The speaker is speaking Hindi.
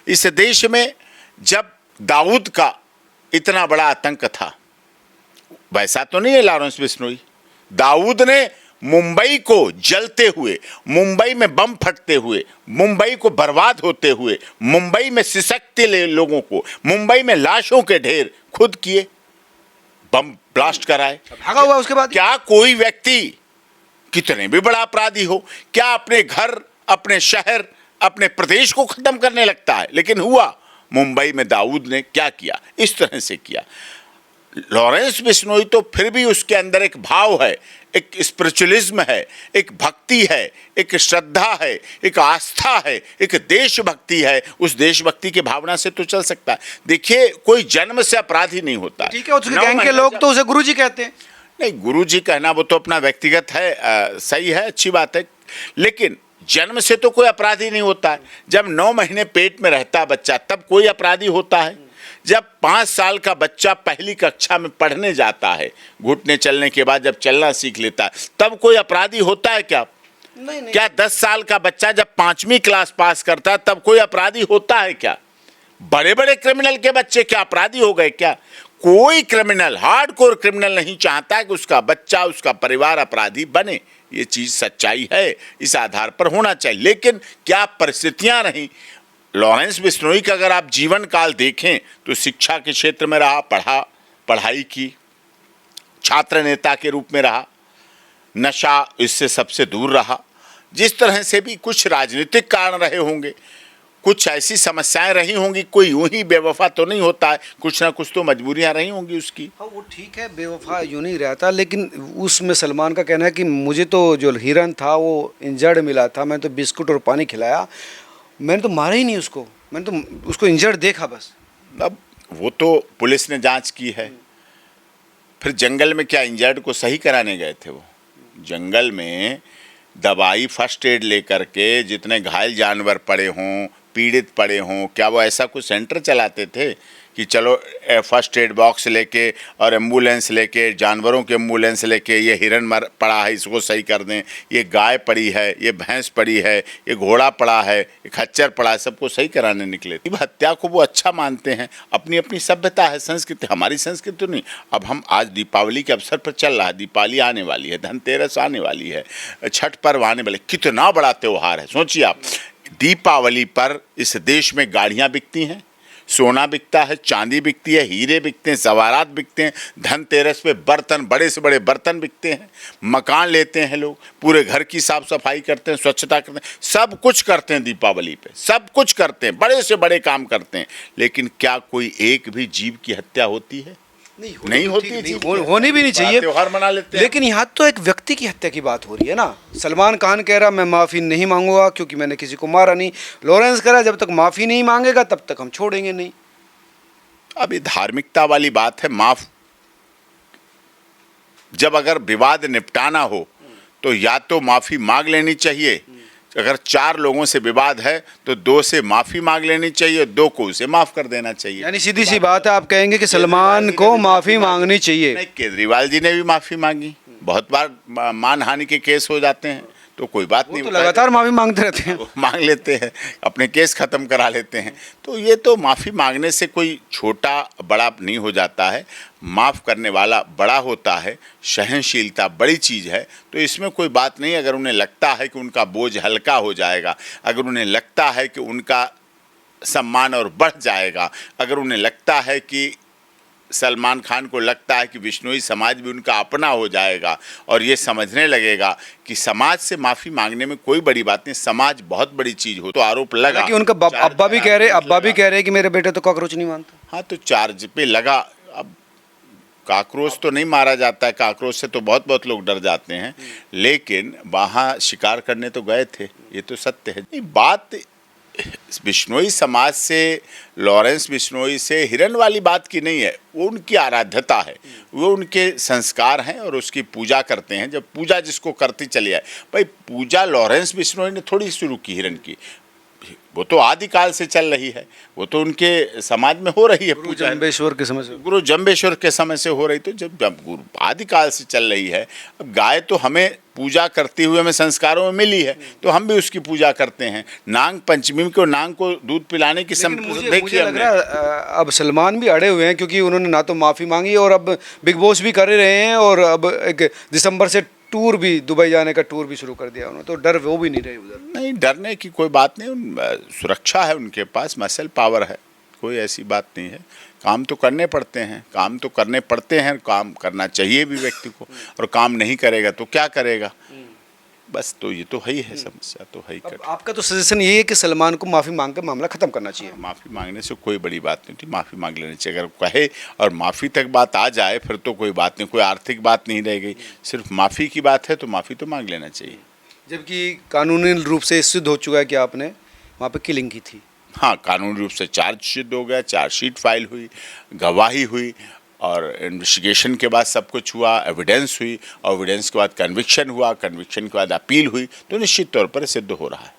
इस देश में जब दाऊद का इतना बड़ा आतंक था, वैसा तो नहीं है लॉरेंस बिश्नोई। दाऊद ने मुंबई को जलते हुए, मुंबई में बम फटते हुए, मुंबई को बर्बाद होते हुए, मुंबई में सिसकते लोगों को, मुंबई में लाशों के ढेर खुद किए, बम ब्लास्ट कराए। भागा हुआ उसके बाद। क्या कोई व्यक्ति कितने भी बड़ा अपराधी हो, क्या अपने घर, अपने शहर, अपने प्रदेश को खत्म करने लगता है? लेकिन हुआ। मुंबई में दाऊद ने क्या किया? इस तरह से किया। लॉरेंस बिश्नोई तो फिर भी उसके अंदर एक भाव है, एक स्पिरिचुअलिज्म है, एक भक्ति है, एक श्रद्धा है, एक आस्था है, एक देशभक्ति है। उस देशभक्ति की भावना से तो चल सकता है। देखिए, कोई जन्म से अपराधी नहीं होता। ठीक है, उसके गैंग के लोग तो उसे गुरुजी कहते हैं। नहीं, गुरुजी कहना वो तो अपना व्यक्तिगत है, सही है, अच्छी बात है, लेकिन जन्म से तो कोई अपराधी नहीं होता है। जब 9 महीने पेट में रहता है बच्चा, तब कोई अपराधी होता है? जब 5 साल का बच्चा पहली कक्षा में पढ़ने जाता है, घुटने चलने के बाद जब चलना सीख लेता है, तब कोई अपराधी होता है क्या? नहीं। क्या 10 साल का बच्चा जब 5वीं क्लास पास करता है, तब कोई अपराधी होता है क्या? बड़े बड़े क्रिमिनल के बच्चे क्या अपराधी हो गए क्या? कोई क्रिमिनल, हार्डकोर क्रिमिनल नहीं चाहता कि उसका बच्चा, उसका परिवार अपराधी बने। ये चीज सच्चाई है, इस आधार पर होना चाहिए। लेकिन क्या परिस्थितियां रही? लॉरेंस बिश्नोई का अगर आप जीवन काल देखें तो शिक्षा के क्षेत्र में रहा, पढ़ाई की, छात्र नेता के रूप में रहा, नशा इससे सबसे दूर रहा। जिस तरह से भी कुछ राजनीतिक कारण रहे होंगे, कुछ ऐसी समस्याएं रही होंगी, कोई यूं ही बेवफा तो नहीं होता है, कुछ ना कुछ तो मजबूरियां रही होंगी उसकी। हाँ, वो ठीक है, बेवफा यूं नहीं रहता, लेकिन उसमें सलमान का कहना है कि मुझे तो जो हिरन था वो इंजर्ड मिला था, मैंने तो बिस्कुट और पानी खिलाया, मैंने तो मारा ही नहीं उसको, मैंने तो उसको इंजर्ड देखा बस। अब वो तो पुलिस ने जांच की है। फिर जंगल में क्या इंजर्ड को सही कराने गए थे? वो जंगल में दवाई, फर्स्ट एड लेकर के, जितने घायल जानवर पड़े हों, पीड़ित पड़े हों, क्या वो ऐसा कुछ सेंटर चलाते थे कि चलो फर्स्ट एड बॉक्स लेके और एम्बुलेंस लेके, जानवरों की एम्बुलेंस लेके, ये हिरन मर पड़ा है इसको सही कर दें, ये गाय पड़ी है, ये भैंस पड़ी है, ये घोड़ा पड़ा है, ये खच्चर पड़ा है, सबको सही कराने निकले? हत्या को वो अच्छा मानते हैं, अपनी अपनी सभ्यता है, संस्कृति। हमारी संस्कृति नहीं। अब हम आज दीपावली के अवसर पर चल रहा है, दीपावली आने वाली है, धनतेरस आने वाली है, छठ पर्व आने वाले, कितना बड़ा त्यौहार है। सोचिए आप, दीपावली पर इस देश में गाड़ियां बिकती हैं, सोना बिकता है, चांदी बिकती है, हीरे बिकते हैं, जवारात बिकते हैं, धनतेरस पे बर्तन, बड़े से बड़े बर्तन बिकते हैं, मकान लेते हैं लोग, पूरे घर की साफ सफाई करते हैं, स्वच्छता करते हैं, सब कुछ करते हैं दीपावली पे, सब कुछ करते हैं, बड़े से बड़े काम करते हैं। लेकिन क्या कोई एक भी जीव की हत्या होती है? नहीं होती, होनी भी नहीं चाहिए। त्योहार मना लेते हैं। लेकिन यहाँ तो एक व्यक्ति की हत्या की बात हो रही है ना। सलमान खान कह रहा मैं माफ़ी नहीं मांगूंगा क्योंकि मैंने किसी को मारा नहीं। लॉरेंस कह रहा जब तक माफ़ी नहीं मांगेगा तब तक हम छोड़ेंगे नहीं। अब ये धार्मिकता वाली बात है। माफ, जब अगर विवाद निपटाना हो तो या तो माफी मांग लेनी चाहिए। अगर 4 लोगों से विवाद है तो 2 से माफी मांग लेनी चाहिए, 2 को उसे माफ कर देना चाहिए। यानी सीधी सी बात है, आप कहेंगे कि सलमान को माफी मांगनी चाहिए। नहीं, केजरीवाल जी ने भी माफी मांगी, बहुत बार मानहानि के केस हो जाते हैं तो कोई बात नहीं, तो लगातार माफी मांगते रहते हैं, मांग लेते हैं, अपने केस खत्म करा लेते हैं। तो ये तो माफ़ी मांगने से कोई छोटा बड़ा नहीं हो जाता है, माफ़ करने वाला बड़ा होता है। सहनशीलता बड़ी चीज़ है, तो इसमें कोई बात नहीं। अगर उन्हें लगता है कि उनका बोझ हल्का हो जाएगा, अगर उन्हें लगता है कि उनका सम्मान और बढ़ जाएगा, अगर उन्हें लगता है कि सलमान खान को लगता है कि बिश्नोई समाज भी उनका अपना हो जाएगा और ये समझने लगेगा कि समाज से माफ़ी मांगने में कोई बड़ी बात नहीं, समाज बहुत बड़ी चीज़ हो, तो आरोप लगा कि उनका अब्बा भी कह रहे कि मेरे बेटे तो कॉकरोच नहीं मानता। हाँ, तो चार्ज पे लगा। अब काकरोच तो नहीं मारा जाता है, काकरोच से तो बहुत बहुत लोग डर जाते हैं, लेकिन वहाँ शिकार करने तो गए थे, ये तो सत्य है। नहीं, बात बिश्नोई समाज से, लॉरेंस बिश्नोई से हिरन वाली बात की नहीं है। वो उनकी आराध्यता है, वो उनके संस्कार हैं और उसकी पूजा करते हैं। जब पूजा जिसको करती चली आए, भाई पूजा लॉरेंस बिश्नोई ने थोड़ी शुरू की हिरन की, वो तो आदिकाल से चल रही है, वो तो उनके समाज में हो रही है गुरु पूजा। जम्बेश्वर के समय से। गुरु जम्बेश्वर के समय से हो रही, तो जब जब गुरु आदिकाल से चल रही है, अब गाय तो हमें पूजा करते हुए हमें संस्कारों में मिली है, तो हम भी उसकी पूजा करते हैं। नाग पंचमी को नाग को दूध पिलाने की लेकिन मुझे देखिए लग रहा है अब सलमान भी अड़े हुए हैं, क्योंकि उन्होंने ना तो माफ़ी मांगी और अब बिग बॉस भी कर ही रहे हैं, और अब एक दिसंबर से टूर भी, दुबई जाने का टूर भी शुरू कर दिया उन्होंने, तो डर वो भी नहीं रहे उधर। नहीं, डरने की कोई बात नहीं, सुरक्षा है उनके पास, मसल पावर है, कोई ऐसी बात नहीं है। काम तो करने पड़ते हैं, काम तो करने पड़ते हैं, काम करना चाहिए भी व्यक्ति को, और काम नहीं करेगा तो क्या करेगा, बस। तो ये तो है ही है, समस्या तो है ही। अब आपका तो सजेशन ये है कि सलमान को माफ़ी मांग कर मामला ख़त्म करना चाहिए। माफ़ी मांगने से कोई बड़ी बात नहीं थी, माफ़ी मांग लेनी चाहिए। अगर कहे और माफ़ी तक बात आ जाए फिर तो कोई बात नहीं, कोई आर्थिक बात नहीं रह गई, सिर्फ माफ़ी की बात है तो माफ़ी तो मांग लेना चाहिए। जबकि कानूनी रूप से सिद्ध हो चुका है कि आपने वहाँ पे किलिंग की थी। हाँ, कानूनी रूप से चार्ज सिद्ध हो गया, चार्जशीट फाइल हुई, गवाही हुई, और इन्वेस्टिगेशन के बाद सब कुछ हुआ, एविडेंस हुई, और एविडेंस के बाद कन्विक्शन हुआ, कन्विक्शन के बाद अपील हुई, तो निश्चित तौर पर सिद्ध हो रहा है।